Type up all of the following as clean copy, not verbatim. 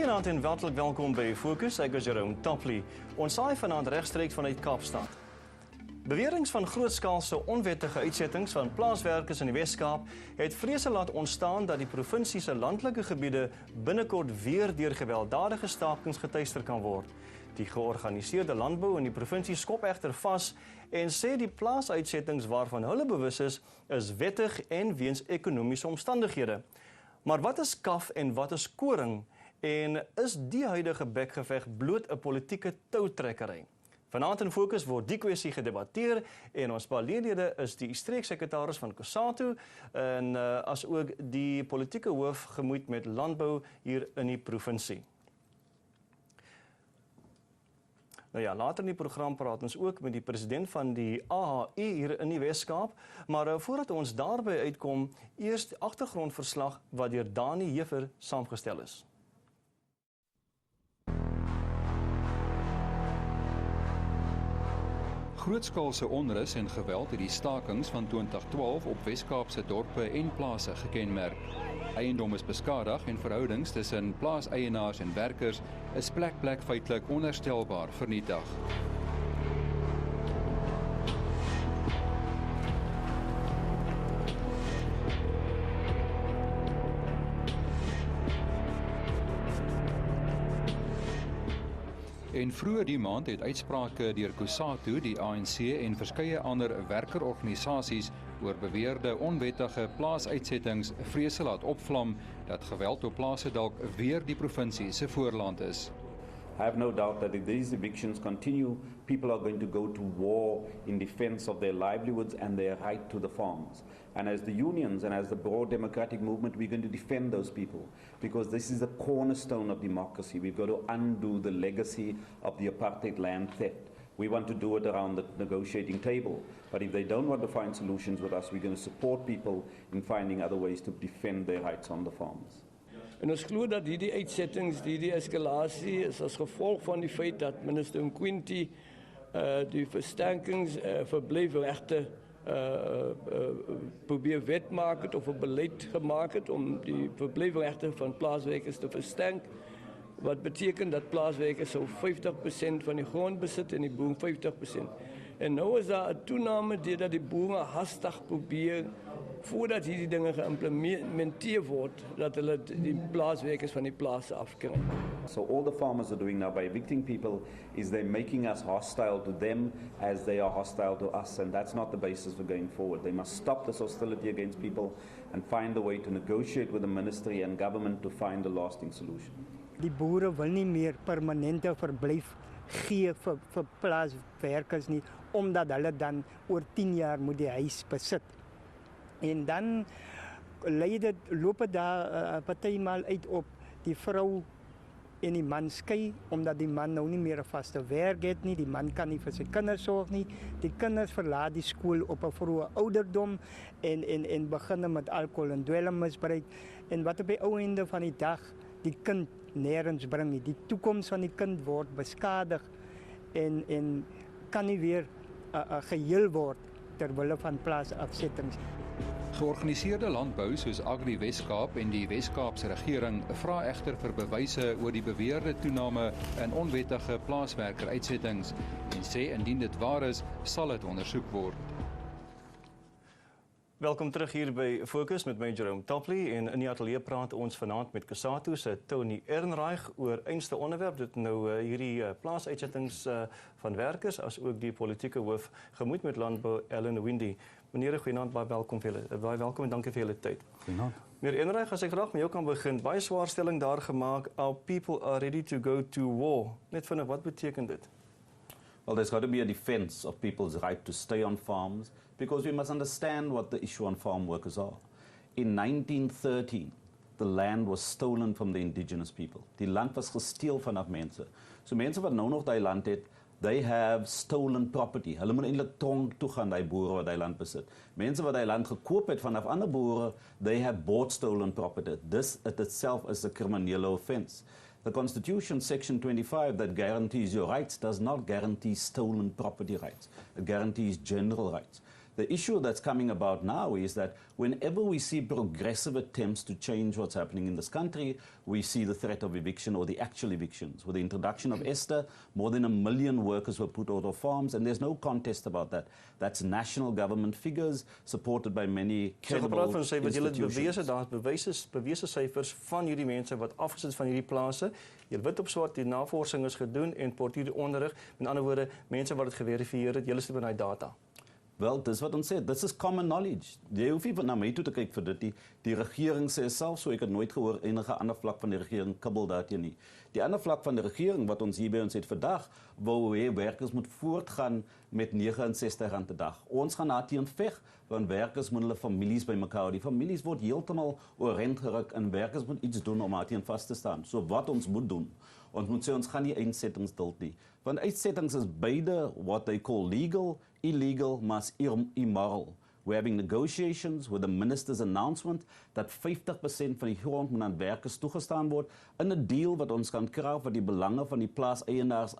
Goeienaand en hartlik welkom by Fokus. Ek is Tapley. Ons saai vanaand regstreeks vanuit Kaapstad. Beweringe van grootskaalse onwettige uitsettings van plaaswerkers in die Wes-Kaap het vrese laat ontstaan dat die provinsie se landelike gebiede binnekort weer deur gewelddadige stakings getuister kan word. Die georganiseerde landbou in die provinsie skop egter vas en sê die plaasuitsettings waarvan hulle bewus is wettig en weens ekonomiese omstandighede. Maar wat is kaf en wat is koring? En is die huidige bekgeveg bloot 'n politieke toutrekkery? Vanaand in Fokus word die kwessie gedebatteer en ons paneellede is die streeksekretaris van Cosatu en as ook die politieke hoof gemoeid met landbou hier in die provinsie. Nou ja, later in die program praat ons ook met die president van die AHI hier in die Wes-Kaap, maar voordat ons daarby uitkom, eers die agtergrondverslag wat deur Dani Hefer saamgestel is. Grootskaalse onrus en geweld het die stakings van 2012 op Wes-Kaapse dorpe en plase gekenmerk. Eiendom is beskadig en verhoudings tussen plaaseienaars en werkers is plek feitelik onherstelbaar vernietig. En vroeër die maand het uitsprake deur Cosatu, die ANC en verskeie ander werkerorganisasies oor beweerde onwettige plaasuitsettings vrese laat opvlam dat geweld op plase dalk weer die provinsie se voorland is. I have no doubt that if these evictions continue, people are going to go to war in defense of their livelihoods and their right to the farms. And as the unions and as the broad democratic movement, we're going to defend those people because this is the cornerstone of democracy. We've got to undo the legacy of the apartheid land theft. We want to do it around the negotiating table. But if they don't want to find solutions with us, we're going to support people in finding other ways to defend their rights on the farms. En ons glo dat hierdie uitsettings, hierdie eskalasie is as gevolg van die feit dat minister Nkwinti die verstankings verblyfregte probeer wet maak het of 'n beleid gemaak het om die verblyfregte van plaaswerkers te verstank, wat beteken dat plaaswerkers sou 50% van die grond besit en die boere 50%. En nou is daar 'n toename deurdat die boere hastig probeer voordat hierdie dinge geïmplementeer word, dat hulle die plaaswerkers van die plase afkry. So all the farmers are doing now by evicting people is they're making us hostile to them as they are hostile to us, and that's not the basis for going forward. They must stop this hostility against people and find a way to negotiate with the ministry and government to find a lasting solution. Die boere wil nie meer permanente verblyf gee vir plaaswerkers nie, omdat hulle dan oor 10 jaar moet die huis besit. En dan loop dit daar partymal uit op die vrou en die man skei, omdat die man nou nie meer 'n vaste werk het nie, die man kan nie vir sy kinders sorg nie, die kinders verlaat die skool op 'n vroeë ouderdom en begin met alkohol en dwelmmisbruik, en wat op die ou einde van die dag die kind nêrens bring nie. Die toekoms van die kind word beskadig en kan nie weer geheel word terwille van plaasafsettings. Georganiseerde landbou soos Agri Wes-Kaap en die Wes-Kaapse regering vra egter vir bewyse oor die beweerde toename in onwettige plaaswerkeruitsettings en sê indien dit waar is, sal dit ondersoek word. Welkom terug hier by Fokus met my Tapley en in die ateljee praat ons vanaand met Cosatu se Tony Ehrenreich oor einste onderwerp, dit nou hierdie plaasuitsettings van werkers as ook die politieke hoof gemoeid met landbou Ellen Windy. Meneer, goeienaand, baie welkom en dankie vir julle tyd. Goeienaand. Meneer Ehrenreich, as ek graag met jou kan begin, baie swaar stelling daar gemaak, our people are ready to go to war. Net vinnig, wat beteken dit? Well, there's got to be a defense of people's right to stay on farms because we must understand what the issue on farm workers are. In 1913, the land was stolen from the indigenous people. Die land was gesteel vanaf mense. So mense wat nou nog daai land het, they have stolen property. Hulle moet eintlik tronk toe gaan, daai boere wat daai land besit. Mense wat daai land gekoop het vanaf ander boere, they have bought stolen property. This it itself is a criminal offense. The Constitution, Section 25, that guarantees your rights, does not guarantee stolen property rights. It guarantees general rights. The issue that's coming about now is that whenever we see progressive attempts to change what's happening in this country, we see the threat of eviction or the actual evictions. With the introduction of Esther, more than 1 million workers were put out of farms, and there's no contest about that. That's national government figures supported by many credible institutions. Daar's bewese syfers van hierdie mense wat afgesit van hierdie plase. Jy wit op swart, die navorsing is gedoen en word hier onderrig. Met ander woorde, mense wat dit geverifieer het, julle sit by daai data. Wel, dis wat ons sê, this is common knowledge. Jy hoef nie na my toe te kyk vir dit. Die regering sê self, so ek het nooit gehoor enige ander vlak van die regering kibbel daarteen nie. Die ander vlak van die regering wat ons hier by ons het vandag, wou hê werkers moet voortgaan met R69 'n dag. Ons gaan daarteen veg, want werkers moet hulle families bymekaar hou. Die families word heeltemal oorent geruk en werkers moet iets doen om daarteen vas te staan. So wat ons moet doen, ons moet sê ons gaan nie uitsettings duld nie. Want uitsettings is beide what they call legal, illegal, mas immoral. We're having negotiations with the minister's announcement dat 50% van die grond moet aan werkers toegestaan word in 'n deal wat ons kan kry wat die belange van die plaaseienaars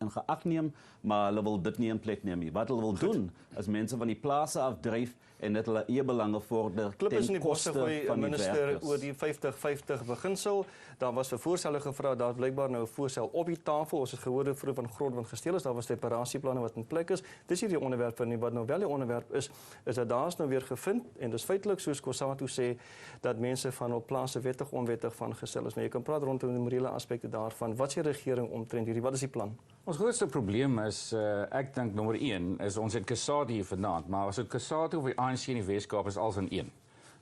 in geag neem, maar hulle wil dit nie in plek neem nie. Wat hulle wil doen is mense van die plase afdryf en dit hulle eie belange vorder ten koste van die minister werkers. oor die 50-50 beginsel. Daar was vir voorstelle gevra, daar blykbaar nou 'n voorstel op die tafel. Ons het gehoor vroeër van grond wat gesteel is, daar was reparasieplanne wat in plek is. Dis hierdie onderwerp van wat nou wel die onderwerp is dat daar's nou weer gevind en dis feitelik soos Cosatu sê dat mense van op plase wettig onwettig van gestel is. Maar jy kan praat rondom die morele aspekte daarvan. Wat is die regering omtrent hierdie? Wat is die plan? Ons grootste probleem is, ek dink nommer 1, is ons het Cosatu hier vanaand, maar as dit Cosatu of die ANC in die Weskaap is als in een.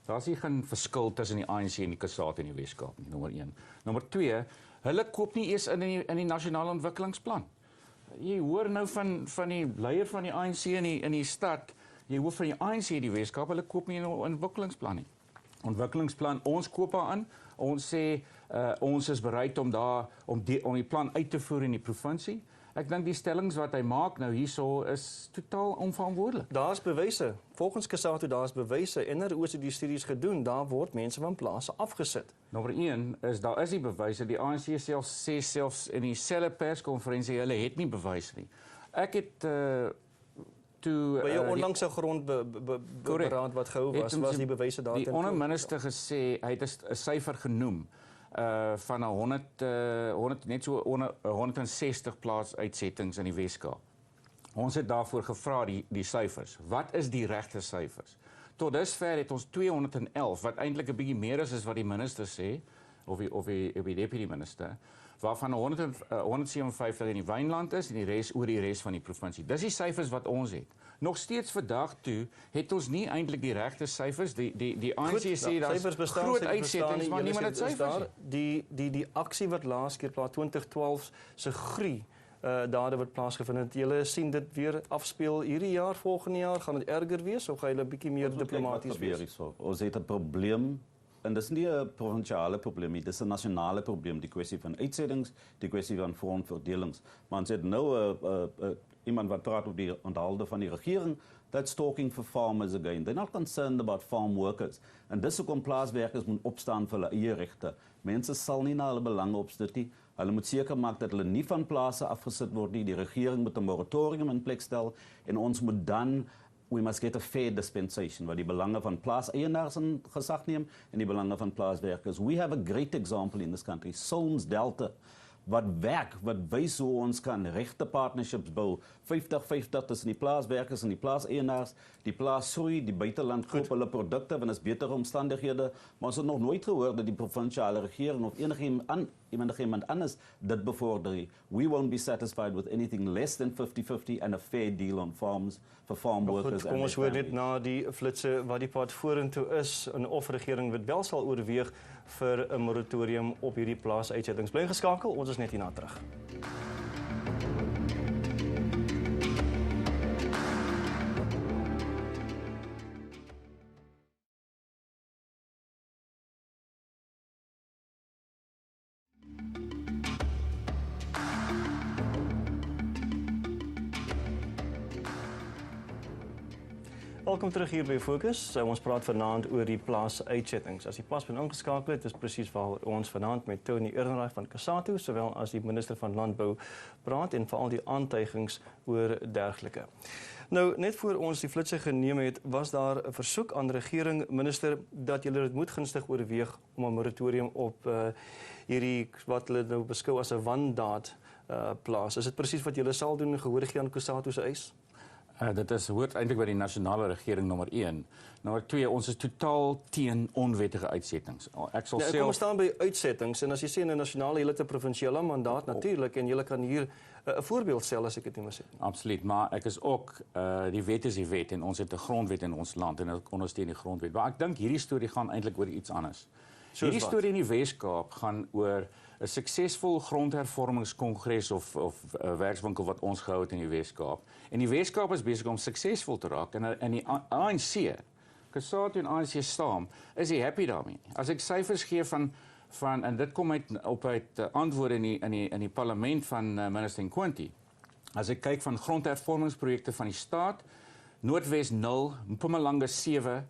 Daar's nie geen verskil tussen die ANC en die Cosatu in die Weskaap nie, nommer 1. Nommer 2, hulle koop nie eers in die nasionale ontwikkelingsplan. Jy hoor nou van die leier van die ANC in die stad, jy hoor van die ANC in die Weskaap, hulle koop nie 'n ontwikkelingsplan nie. Ontwikkelingsplan, ons koop aan. Ons sê ons is bereid om die plan uit te voer in die provinsie. Ek dink die stellings wat hy maak nou hierso is totaal onverantwoordelik. Daar's bewyse. Volgens Cosatu daar's bewyse en OECD studies gedoen, daar word mense van plase afgesit. Nommer 1 is daar is die bewyse. Die ANC sê selfs in dieselfde perskonferensie hulle het nie bewys nie. Ek het by jou onlangse grondberaad wat gehou was die bewyse daarteen. Die onderminister gesê hy het 'n syfer genoem van 160 plaasuitsettings in die Weskaap. Ons het daarvoor gevra die syfers. Wat is die regte syfers? Tot dusver het ons 211 wat eintlik 'n bietjie meer is as wat die minister sê of die deputy minister, waarvan 157 in die Wynland is en die res oor die res van die provinsie. Dis die syfers wat ons het. Nog steeds vandag toe het ons nie eintlik die regte syfers. Die ANC sê daar's groot uitsettings, maar niemand het syfers nie. Die aksie wat laas keer plaas 2012 se groei dade wat plaasgevind het. Julle sien dit weer afspeel hierdie jaar, volgende jaar, gaan dit erger wees of gaan julle 'n bietjie meer diplomaties wees? Ons het 'n probleem. En dis nie 'n provinsiale probleem nie, dis 'n nasionale probleem, die kwessie van uitsettings, die kwessie van grondverdelings. Maar ons het nou iemand wat praat op die onthaalde van die regering, that's talking for farmers again. They're not concerned about farm workers. En dis hoekom plaaswerkers moet opstaan vir hulle eie regte. Mense sal nie na hulle belange opsit nie. Hulle moet seker maak dat hulle nie van plase afgesit word nie. Die regering moet 'n moratorium in plek stel en ons moet dan we must get a fair dispensation waar die belange van plaaseienaars in gesag neem en die belange van plaaswerkers. We have a great example in this country, Solms Delta, wat werk, wat wys hoe ons kan regte partnerships bou, 50-50 tussen die plaaswerkers en die plaaseienaars, die plaas groei, die buiteland koop hulle produkte want is beter omstandighede, maar ons het nog nooit gehoor dat die provinsiale regering of iemand anders dit bevorder. We won't be satisfied with anything less than 50-50 and a fair deal on farms for farm workers. Kom ons hoor net na die flitse wat die pad vorentoe is en of regering dit wel sal oorweeg vir 'n moratorium op hierdie plaasuitsettings. Bly geskakel, ons is net hierna terug. Welkom terug hier by Fokus. Ons praat vanaand oor die plaasuitsettings. As die plaspunt ingeskakel het, is presies waar ons vanaand met Tony Ehrenreich van Cosatu, sowel as die minister van Landbou praat en veral die aantuigings oor dergelike. Nou, net voor ons die flitse geneem het, was daar 'n versoek aan die regering, minister, dat julle dit moet gunstig oorweeg om 'n moratorium op hierdie wat hulle nou beskou as 'n wandaad plaas. Is dit presies wat julle sal doen en gehoor gee aan Cosatu se eis? Dit hoort eintlik by die nasionale regering nommer 1. Nommer 2, ons is totaal teen onwettige uitsettings. Ek sal Kom ons staan by uitsettings en as jy sê 'n nasionale, jy het 'n provinsiale mandaat natuurlik en jy kan hier 'n voorbeeld stel as ek dit nie mis het. Absoluut, maar ek is ook die wet is die wet en ons het 'n grondwet in ons land en ek ondersteun die grondwet. Maar ek dink hierdie storie gaan eintlik oor iets anders. Hierdie storie in die Weskaap gaan oor 'n suksesvol grondhervormingskongres of werkswinkel wat ons gehou het in die Weskaap. En die Weskaap is besig om suksesvol te raak en die ANC, Cosatu en ANC saam, is hy happy daarmee. As ek syfers gee van en dit kom uit antwoorde in die parlement van minister Nkwinti. As ek kyk van grondhervormingsprojekte van die staat, Noordwes 0, Mpumalanga 7,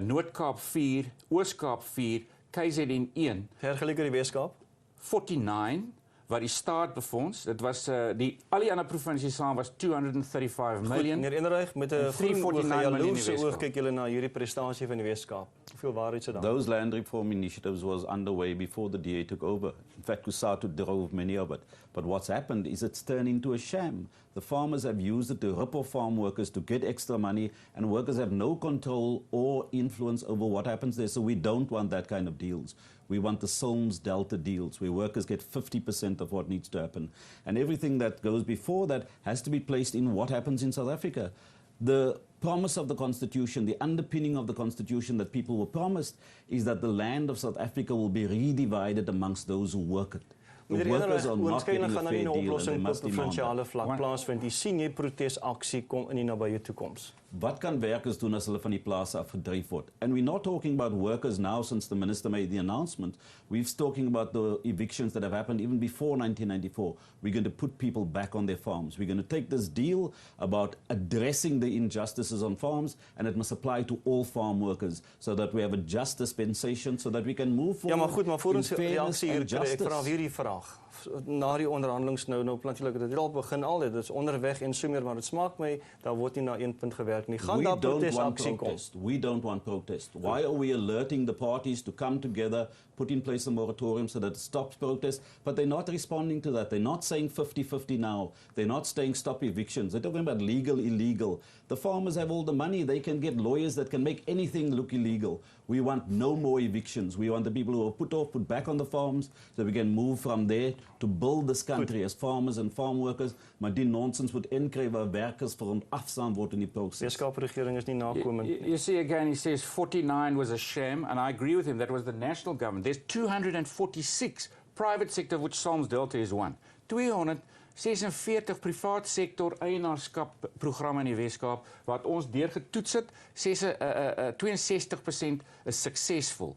Noord-Kaap 4, Oos-Kaap 4, KZN 1. Vergelyk met die Weskaap? 49 wat die staat befonds. Dit was al die ander provinsies saam was 235 million. Meneer Ehrenreich, met 'n 349 million oog kyk julle na hierdie prestasie van die Weskaap. Hoeveel waarheid is daar? Those land reform initiatives was underway before the DA took over. In fact, Cosatu drove many of it. But what's happened is it's turned into a sham. The farmers have used it to rip off farm workers to get extra money, and workers have no control or influence over what happens there. So we don't want that kind of deals. We want the Solms Delta deals, where workers get 50% of what needs to happen. And everything that goes before that has to be placed in what happens in South Africa. The promise of the Constitution, the underpinning of the Constitution that people were promised is that the land of South Africa will be redivided amongst those who work it. The workers are not getting a fair deal and they must demand provinsiale vlak plaasvind. Jy sien jy protesaksie kom in die nabye toekoms. Wat kan werkers doen as hulle van die plase afgedryf word? And we're not talking about workers now since the minister made the announcement. We're talking about the evictions that have happened even before 1994. We're going to put people back on their farms. We're going to take this deal about addressing the injustices on farms, and it must apply to all farm workers so that we have a just dispensation so that we can move forward. Ja, maar goed, maar voor ons reaksie hier kry ek vra hierdie vraag. Na die onderhandelings nou natuurlik dit al begin al dit is onderweg en so meer, maar dit smaak my daar word nie na een punt gewerk nie. Gaan daar protesaksie kom? We don't want protest. Why are we alerting the parties to come together, put in place a moratorium so that it stops protest? But they're not responding to that. They're not saying 50-50 now. They're not saying stop evictions. They're talking about legal, illegal. The farmers have all the money. They can get lawyers that can make anything look illegal. We want no more evictions. We want the people who are put off, put back on the farms so we can move from there to build this country as farmers and farm workers. Maar die nonsens moet inkry waar werkers veronafstaan word in die proses. Weskaap regering is nie nakomend nie. You see again, he says 49 was a sham, and I agree with him. That was the national government. There's 246 private sector, which Solms Delta is one. 246 privaat sektor eienaarskap programme in die Weskaap wat ons deurgetoets het, 62% is suksesvol.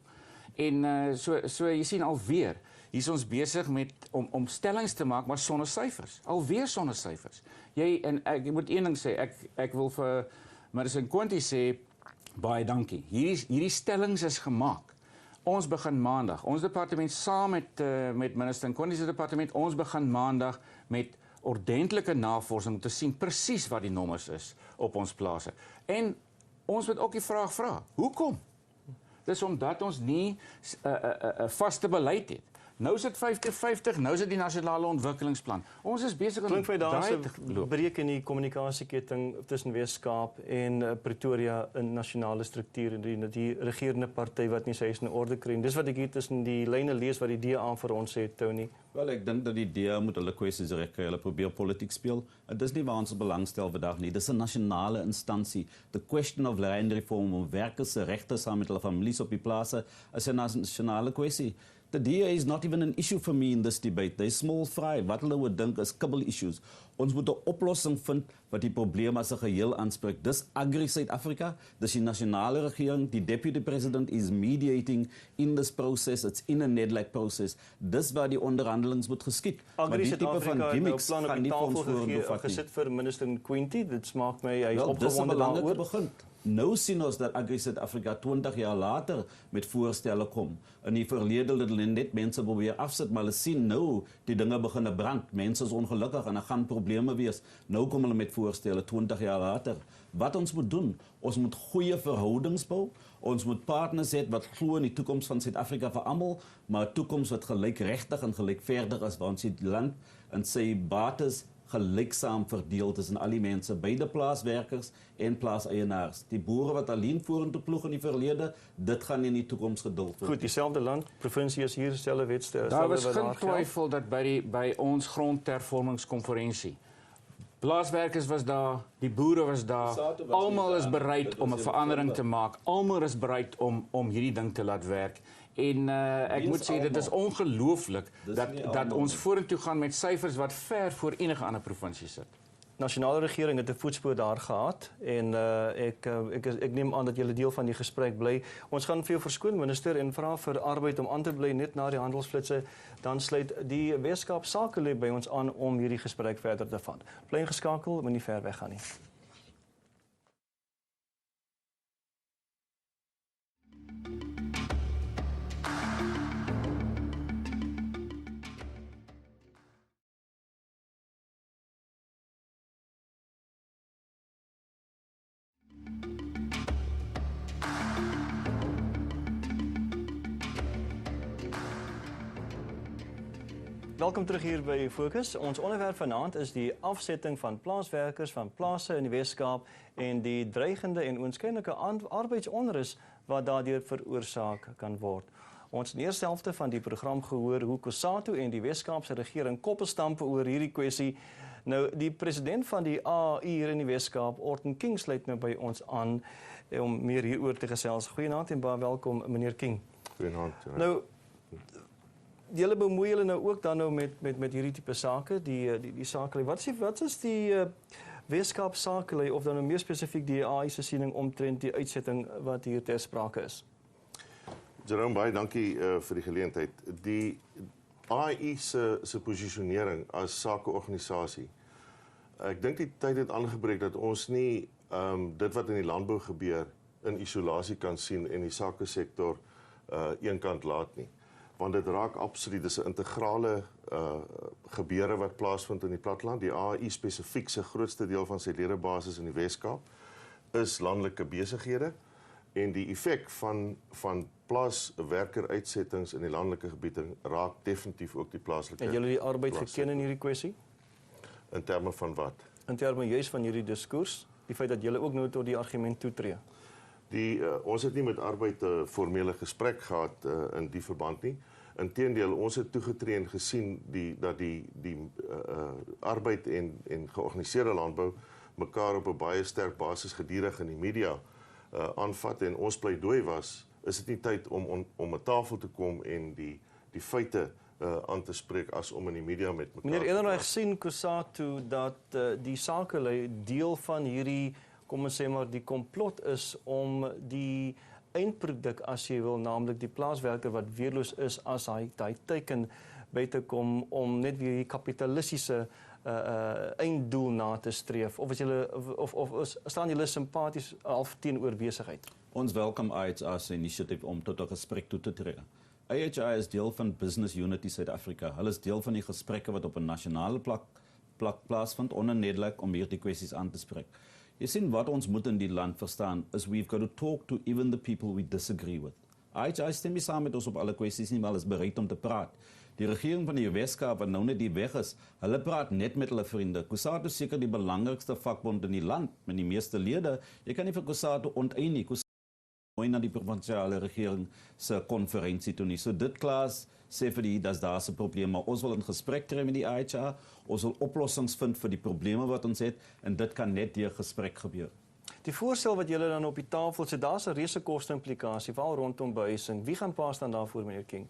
En so jy sien alweer, hier is ons besig met om stellings te maak maar sonder syfers. Alweer sonder syfers. En ek moet een ding sê, ek wil vir minister Nkwinti sê baie dankie. Hierdie stellings is gemaak. Ons begin maandag. Ons departement saam met minister Nkwinti se departement, ons begin maandag met ordentlike navorsing om te sien presies wat die nommers is op ons plase. En ons moet ook die vraag vra, hoekom? Dis omdat ons nie 'n vaste beleid het. Nou is dit 50-50, nou is dit die nasionale ontwikkelingsplan. Ons is besig om daai breek in die kommunikasieketting tussen Weskaap en Pretoria in nasionale strukture, die regerende party wat nie sy huis in orde kry. Dis wat ek hier tussen die lyne lees wat die DA vir ons sê, Tony. Wel, ek dink dat die DA moet hulle kwessies regkry. Hulle probeer politiek speel. Dit is nie waar ons belangstel vandag nie. Dis 'n nasionale instansie. The question of land reform om werkers se regte saam met hulle families op die plase is 'n nasionale kwessie. The DA is not even an issue for me in this debate. They're small fry. Wat hulle moet dink is kibbel issues. Ons moet 'n oplossing vind wat die probleem as 'n geheel aanspreek. Dis Agri Suid-Afrika, dis die nasionale regering, die deputy president is mediating in this process. It's in a NEDLAC process. Dis waar die onderhandelings moet geskied. Maar die tipe van gimmicks gaan nie van voor gesit vir minister Nkwinti. Dit smaak my hy is opgewonde daaroor. Nou sien ons dat Suid-Afrika 20 jaar later met voorstelle kom. In die verlede het hulle net mense probeer afsit, maar hulle sien nou die dinge begin brand. Mense is ongelukkig en daar gaan probleme wees. Nou kom hulle met voorstelle 20 jaar later. Wat ons moet doen? Ons moet goeie verhoudings bou. Ons moet partners hê wat glo in die toekoms van Suid-Afrika vir almal, maar 'n toekoms wat gelykregtig en gelykverdig is, waar ons die land en sy bates gelyksaam verdeel tussen al die mense, beide plaaswerkers en plaaseienaars. Die boere wat alleen vorentoe ploeg in die verlede, dit gaan nie in die toekoms geduld word. Goed, dieselfde land, provinsie is hier, dieselfde wetstelsel. Daar was geen twyfel dat by ons grondhervormingskonferensie plaaswerkers was daar, die boere was daar, almal is bereid om 'n verandering te maak, almal is bereid om hierdie ding te laat werk. En ek moet sê, dit is ongelooflik dat ons vorentoe gaan met syfers wat ver voor enige ander provinsie sit. Nasionale regering het 'n voetspoor daar gehad en ek neem aan dat julle deel van die gesprek bly. Ons gaan vir jou verskoon, minister, en vra vir arbeid om aan te bly net na die handelsflitse. Dan sluit die Weskaap Sakelei by ons aan om hierdie gesprek verder te vat. Bly ingeskakel, moenie ver weg gaan nie. Welkom terug hier by Fokus. Ons onderwerp vanaand is die afsetting van plaaswerkers van plase in die Weskaap en die dreigende en oënskynlike arbeidsonrus wat daardeur veroorsaak kan word. Ons in die eerste helfte van die program gehoor hoe Cosatu en die Weskaapse regering koppelstampe oor hierdie kwessie. Nou, die president van die AI hier in die Weskaap, Orton King, sluit nou by ons aan om meer hieroor te gesels. Goeienaand en baie welkom, meneer King. Goeienaand. Nou, julle bemoei julle nou ook dan nou met hierdie tipe sake, die Sakelei. Wat is die Weskaap Sakelei of dan nou meer spesifiek die AI se siening omtrent die uitsetting wat hier ter sprake is? Jerome, baie dankie vir die geleentheid. Die AI se posisionering as sakeorganisasie. Ek dink die tyd het aangebreek dat ons nie dit wat in die landbou gebeur in isolasie kan sien en die sakesektor eenkant laat nie. Want dit raak absoluut, dis 'n integrale gebeure wat plaasvind in die platteland. Die AI spesifiek se grootste deel van sy ledebasis in die Weskaap is landelike besighede en die effek van plaaswerkeruitsettings in die landelike gebiede raak definitief ook die plaaslike. En julle die arbeid geken in hierdie kwessie? In terme van wat? In terme juis van hierdie diskurs, die feit dat julle ook nou tot die argument toetree. Ons het nie met arbeid 'n formele gesprek gehad in die verband nie. Inteendeel, ons het toegetree en gesien dat die arbeid en georganiseerde landbou mekaar op 'n baie sterk basis gedurig in die media aanvat en ons pleidooi was, is dit nie tyd om 'n tafel te kom en die feite aan te spreek as om in die media met mekaar. Meneer Edenreich, sien Cosatu dat die Sakelei deel van hierdie, kom ons sê maar, die komplot is om die eindproduk, as jy wil, naamlik die plaaswerker wat weerloos is as hy teiken by te kom om net weer die kapitalistiese einddoel na te streef, of staan julle simpaties half teenoor besigheid? Ons welkom IHI se inisiatief om tot 'n gesprek toe te tree. IHI is deel van Business Unity Suid-Afrika. Hulle is deel van die gesprekke wat op 'n nasionale plek plaasvind onnodig om hierdie kwessies aan te spreek. Jy sien, wat ons moet in die land verstaan is we've got to talk to even the people we disagree with. IHI stem nie saam met ons op alle kwessies nie, maar is bereid om te praat. Die regering van die Weskaap wat nou net die weg is, hulle praat net met hulle vriende. Cosatu is seker die belangrikste vakbond in die land met die meeste lede. Jy kan nie vir Cosatu onteien nie. Cosatu mooi na die provinsiale regering se konferensie toe nie. So dit klaas sê vir die dat daar 'n probleem, maar ons wil in gesprek tree met die IHI. Ons wil oplossings vind vir die probleme wat ons het en dit kan net deur gesprek gebeur. Die voorstel wat julle dan op die tafel sit, daar's 'n reuse koste-implikasie veral rondom behuising. Wie gaan pas dan daarvoor, meneer King?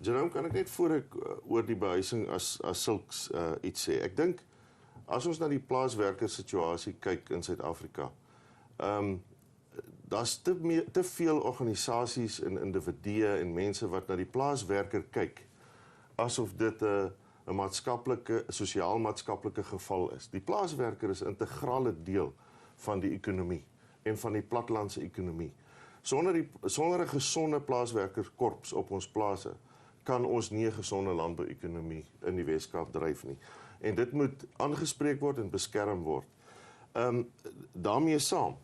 Jerome, kan ek net voor ek oor die behuising as sulks iets sê. Ek dink as ons na die plaaswerkersituasie kyk in Suid-Afrika, daar's te veel organisasies en individue en mense wat na die plaaswerker kyk asof dit 'n sosiaal-maatskaplike geval is. Die plaaswerker is 'n integrale deel van die ekonomie. en van die plattelandse ekonomie. Sonder 'n gesonde plaaswerkerskorps op ons plase kan ons nie 'n gesonde landbouekonomie in die Weskaap dryf nie. En dit moet aangespreek word en beskerm word. Daarmee saam,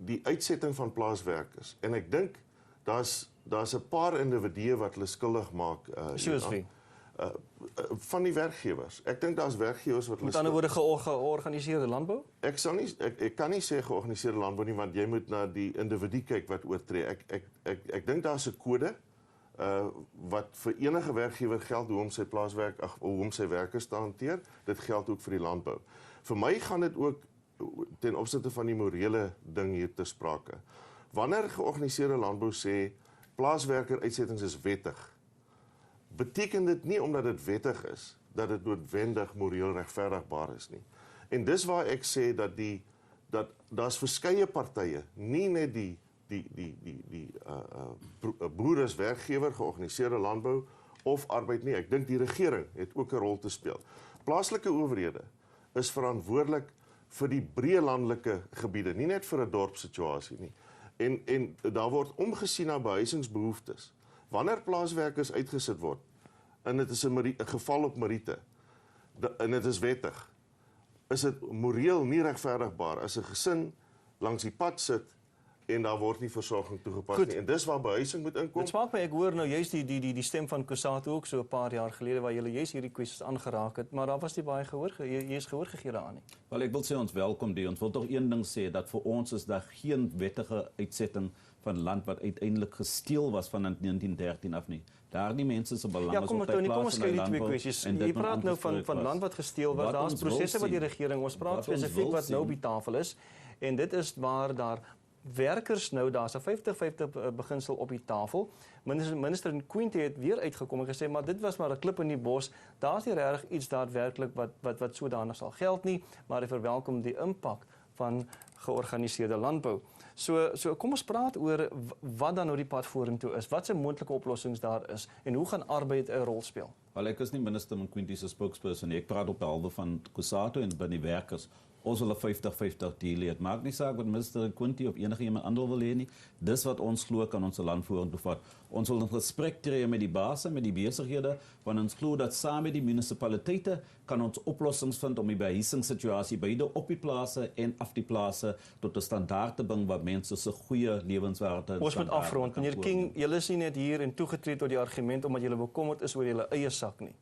die uitsetting van plaaswerkers, en ek dink daar's 'n paar individue wat hulle skuldig maak van die werkgewers. Ek dink daar's werkgewers wat met ander woorde georganiseerde landbou? Ek kan nie sê georganiseerde landbou nie, want jy moet na die individu kyk wat oortree. Ek dink daar's 'n kode wat vir enige werkgewer geld hoe om sy werkers te hanteer. Dit geld ook vir die landbou. Vir my gaan dit ook ten opsigte van die morele ding hier ter sprake. Wanneer georganiseerde landbou sê plaaswerker uitsettings is wettig, beteken dit nie omdat dit wettig is, dat dit noodwendig moreel regverdigbaar is nie. En dis waar ek sê dat daar's verskeie partye, nie net die boere as werkgewer, georganiseerde landbou of arbeid nie. Ek dink die regering het ook 'n rol te speel. Plaaslike owerhede is verantwoordelik vir die breë landelike gebiede, nie net vir 'n dorpssituasie nie. En daar word omgesien na behuisingsbehoeftes. Wanneer plaaswerkers uitgesit word, en dit is 'n geval op meriete, en dit is wettig, is dit moreel nie regverdigbaar as 'n gesin langs die pad sit en daar word nie versorging toegepas nie. En dis waar behuising moet inkom. Dit smaak my, ek hoor nou juist die stem van Cosatu ook so 'n paar jaar gelede waar julle juist hierdie kwessies aangeraak het, maar daar was nie baie gehoor, jy is gehoor gegee daaraan nie. Wel, ek wil sê ons welkom die. Ons wil tog een ding sê, dat vir ons is daar geen wettige uitsetting van land wat uiteindelik gesteel was van 1913 af nie. Daardie mense se belang is op kom ons kyk die twee kwessies. Jy praat nou van land wat gesteel was. Daar's prosesse wat die regering, ons praat spesifiek wat nou op die tafel is, en dit is waar daar werkers nou, daar's 'n 50-50 beginsel op die tafel. Minister Quinte het weer uitgekom en gesê, maar dit was maar 'n klip in die bos. Daar's nie regtig iets daadwerklik wat sodanig sal geld nie, maar hy verwelkom die impak van georganiseerde landbou. So kom ons praat oor wat dan nou die pad vorentoe is, wat se moontlike oplossings daar is en hoe gaan arbeid 'n rol speel. Wel, ek is nie minister Quinte se spokesperson nie. Ek praat op behalwe van Cosatu en by die werkers. Ons wil 'n 50-50 deal hê. Dit maak nie saak wat minister Quinte of enige iemand ander wil hê nie. Dis wat ons glo kan ons land vorentoe vat. Ons wil in gesprek tree met die basse, met die besighede, want ons glo dat saam met die munisipaliteite kan ons oplossings vind om die behuisingssituasie beide op die plase en af die plase tot 'n standaard te bring waar mense se goeie lewenswaarde. Ons moet afrond. Meneer King, julle is nie net hier en toegetree tot die argument omdat julle bekommerd is oor julle eie sak nie.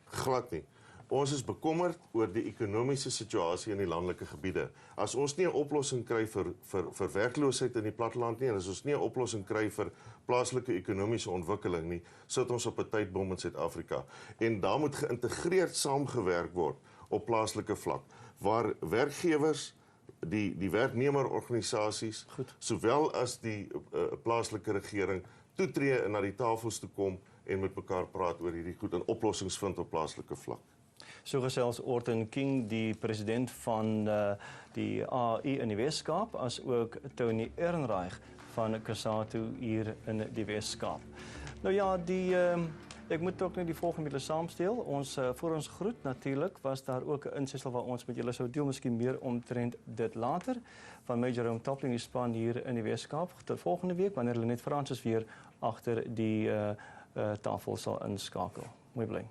Glad nie. Ons is bekommerd oor die ekonomiese situasie in die landelike gebiede. As ons nie 'n oplossing kry vir werkloosheid in die platteland nie, en as ons nie 'n oplossing kry vir plaaslike ekonomiese ontwikkeling nie, sit ons op 'n tydbom in Suid-Afrika. En daar moet geïntegreerd saamgewerk word op plaaslike vlak, waar werkgewers, die werknemerorganisasies, sowel as die plaaslike regering toetree en na die tafels toe kom en met mekaar praat oor hierdie goed en oplossings vind op plaaslike vlak. So gesels Orton King, die president van die AI in die Weskaap, as ook Tony Ehrenreich van Cosatu hier in die Weskaap. Nou ja, ek moet ook net die volgende met julle saamstel. Voor ons groet natuurlik was daar ook 'n insetsel waar ons met julle sou deel, miskien meer omtrent dit later. Van my Jerome Toppling, die span hier in die Weskaap. Tot volgende week wanneer hulle net Francis weer agter die tafel sal inskakel. Mooi bly.